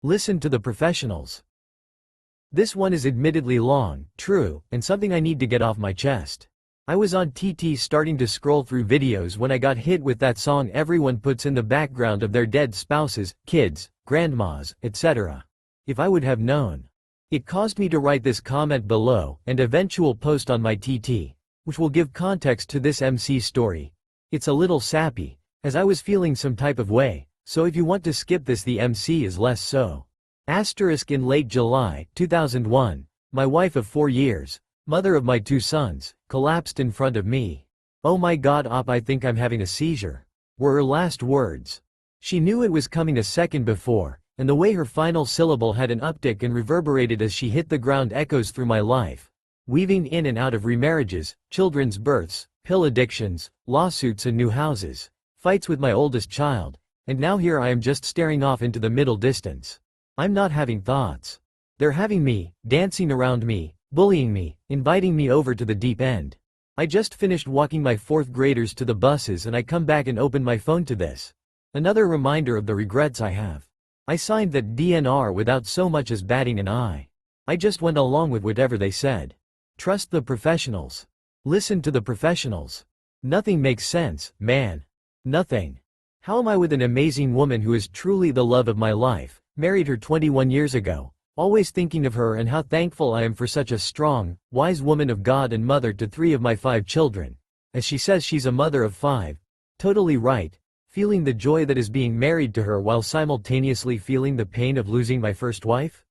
Listen to the professionals. This one is admittedly long, true, and something I need to get off my chest. I was on TT starting to scroll through videos when I got hit with that song everyone puts in the background of their dead spouses, kids, grandmas, etc. If I would have known. It caused me to write this comment below and eventual post on my TT, which will give context to this MC story. It's a little sappy, as I was feeling some type of way, so if you want to skip this the MC is less so. In late July 2001, my wife of 4 years, mother of my 2 sons, collapsed in front of me. "Oh my god op, I think I'm having a seizure," were her last words. She knew it was coming a second before, and the way her final syllable had an uptick and reverberated as she hit the ground echoes through my life, weaving in and out of remarriages, children's births, pill addictions, lawsuits and new houses, fights with my oldest child, and now here I am just staring off into the middle distance. I'm not having thoughts. They're having me, dancing around me, bullying me, inviting me over to the deep end. I just finished walking my 4th graders to the buses and I come back and open my phone to this. Another reminder of the regrets I have. I signed that DNR without so much as batting an eye. I just went along with whatever they said. Trust the professionals. Listen to the professionals. Nothing makes sense, man. Nothing. How am I with an amazing woman who is truly the love of my life, married her 21 years ago, always thinking of her and how thankful I am for such a strong, wise woman of God and mother to 3 of my 5 children. As she says she's a mother of 5. Totally right. Feeling the joy that is being married to her while simultaneously feeling the pain of losing my first wife?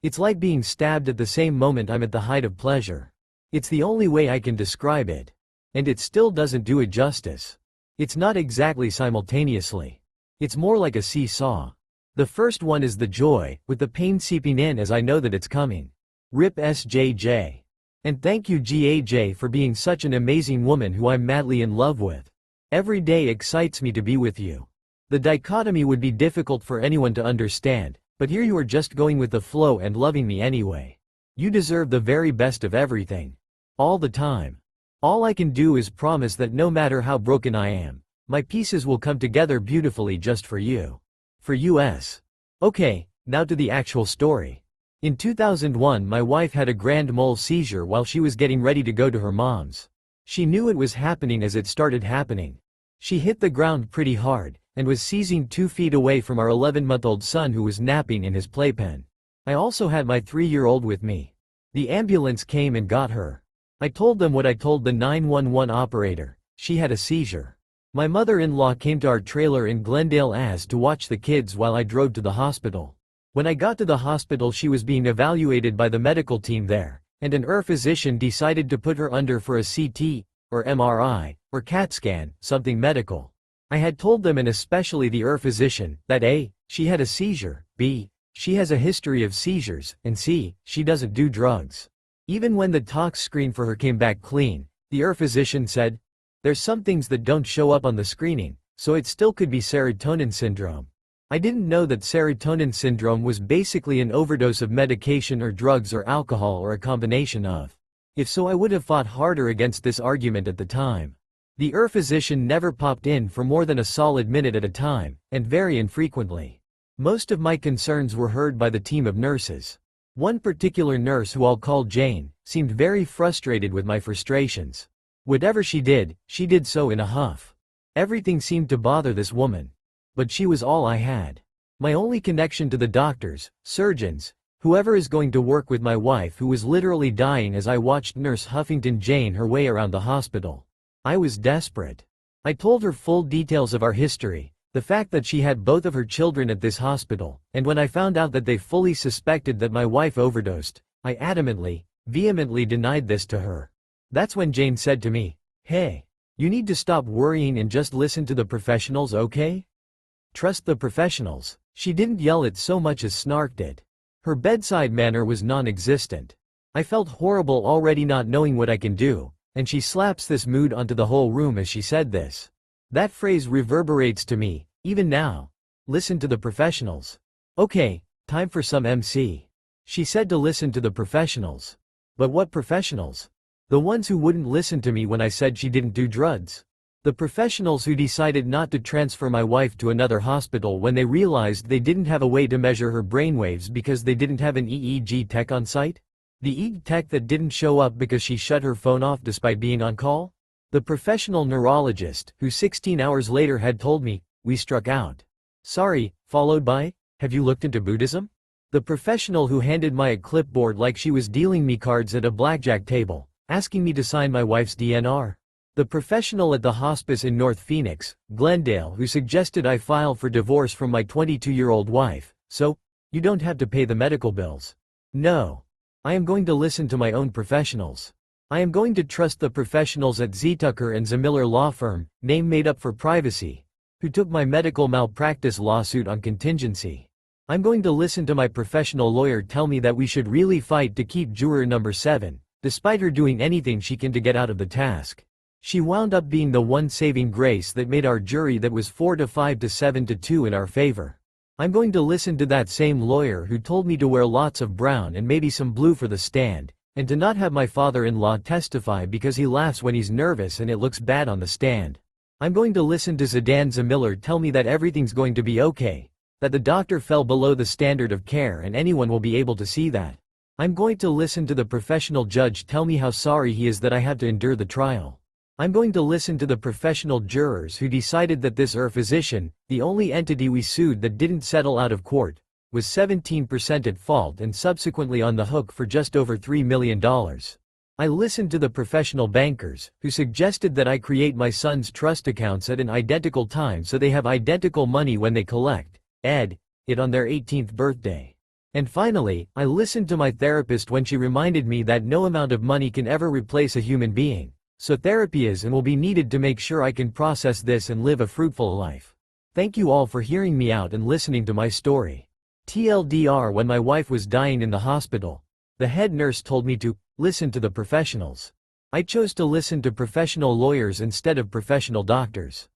It's like being stabbed at the same moment I'm at the height of pleasure. It's the only way I can describe it. And it still doesn't do it justice. It's not exactly simultaneously. It's more like a seesaw. The first one is the joy, with the pain seeping in as I know that it's coming. RIP SJJ. And thank you GAJ for being such an amazing woman who I'm madly in love with. Every day excites me to be with you. The dichotomy would be difficult for anyone to understand, but here you are just going with the flow and loving me anyway. You deserve the very best of everything. All the time. All I can do is promise that no matter how broken I am, my pieces will come together beautifully just for you. For US. Okay, now to the actual story. In 2001 my wife had a grand mal seizure while she was getting ready to go to her mom's. She knew it was happening as it started happening. She hit the ground pretty hard, and was seizing 2 feet away from our 11-month-old son who was napping in his playpen. I also had my 3-year-old with me. The ambulance came and got her. I told them what I told the 911 operator. She had a seizure. My mother-in-law came to our trailer in Glendale to watch the kids while I drove to the hospital. When I got to the hospital she was being evaluated by the medical team there, and an physician decided to put her under for a CT, or MRI, or CAT scan, something medical. I had told them, and especially the physician, that A, she had a seizure, B, she has a history of seizures, and C, she doesn't do drugs. Even when the tox screen for her came back clean, the physician said, "There's some things that don't show up on the screening, so it still could be serotonin syndrome." I didn't know that serotonin syndrome was basically an overdose of medication or drugs or alcohol or a combination of. If so, I would have fought harder against this argument at the time. The physician never popped in for more than a solid minute at a time, and very infrequently. Most of my concerns were heard by the team of nurses. One particular nurse, who I'll call Jane, seemed very frustrated with my frustrations. Whatever she did so in a huff. Everything seemed to bother this woman. But she was all I had. My only connection to the doctors, surgeons, whoever is going to work with my wife who was literally dying as I watched Nurse Huffington Jane her way around the hospital. I was desperate. I told her full details of our history, the fact that she had both of her children at this hospital, and when I found out that they fully suspected that my wife overdosed, I adamantly, vehemently denied this to her. That's when Jane said to me, "Hey, you need to stop worrying and just listen to the professionals, okay? Trust the professionals." She didn't yell it so much as snarked it. Her bedside manner was non-existent. I felt horrible already not knowing what I can do, and she slaps this mood onto the whole room as she said this. That phrase reverberates to me, even now. Listen to the professionals. Okay, time for some MC. She said to listen to the professionals. But what professionals? The ones who wouldn't listen to me when I said she didn't do drugs. The professionals who decided not to transfer my wife to another hospital when they realized they didn't have a way to measure her brainwaves because they didn't have an EEG tech on site? The EEG tech that didn't show up because she shut her phone off despite being on call? The professional neurologist, who 16 hours later had told me, "We struck out. Sorry," followed by, "Have you looked into Buddhism?" The professional who handed my a clipboard like she was dealing me cards at a blackjack table, asking me to sign my wife's DNR. The professional at the hospice in North Phoenix, Glendale, who suggested I file for divorce from my 22-year-old wife, so you don't have to pay the medical bills. No. I am going to listen to my own professionals. I am going to trust the professionals at Tucker and Zamiller Law Firm, name made up for privacy, who took my medical malpractice lawsuit on contingency. I'm going to listen to my professional lawyer tell me that we should really fight to keep juror number 7, despite her doing anything she can to get out of the task. She wound up being the one saving grace that made our jury that was 4-5 to 7-2 in our favor. I'm going to listen to that same lawyer who told me to wear lots of brown and maybe some blue for the stand, and to not have my father-in-law testify because he laughs when he's nervous and it looks bad on the stand. I'm going to listen to Zidane Zamiller tell me that everything's going to be okay, that the doctor fell below the standard of care and anyone will be able to see that. I'm going to listen to the professional judge tell me how sorry he is that I had to endure the trial. I'm going to listen to the professional jurors who decided that this physician, the only entity we sued that didn't settle out of court, was 17% at fault and subsequently on the hook for just over $3 million. I listened to the professional bankers, who suggested that I create my son's trust accounts at an identical time so they have identical money when they collect it on their 18th birthday. And finally, I listened to my therapist when she reminded me that no amount of money can ever replace a human being. So therapy is and will be needed to make sure I can process this and live a fruitful life. Thank you all for hearing me out and listening to my story. TLDR, when my wife was dying in the hospital, the head nurse told me to listen to the professionals. I chose to listen to professional lawyers instead of professional doctors.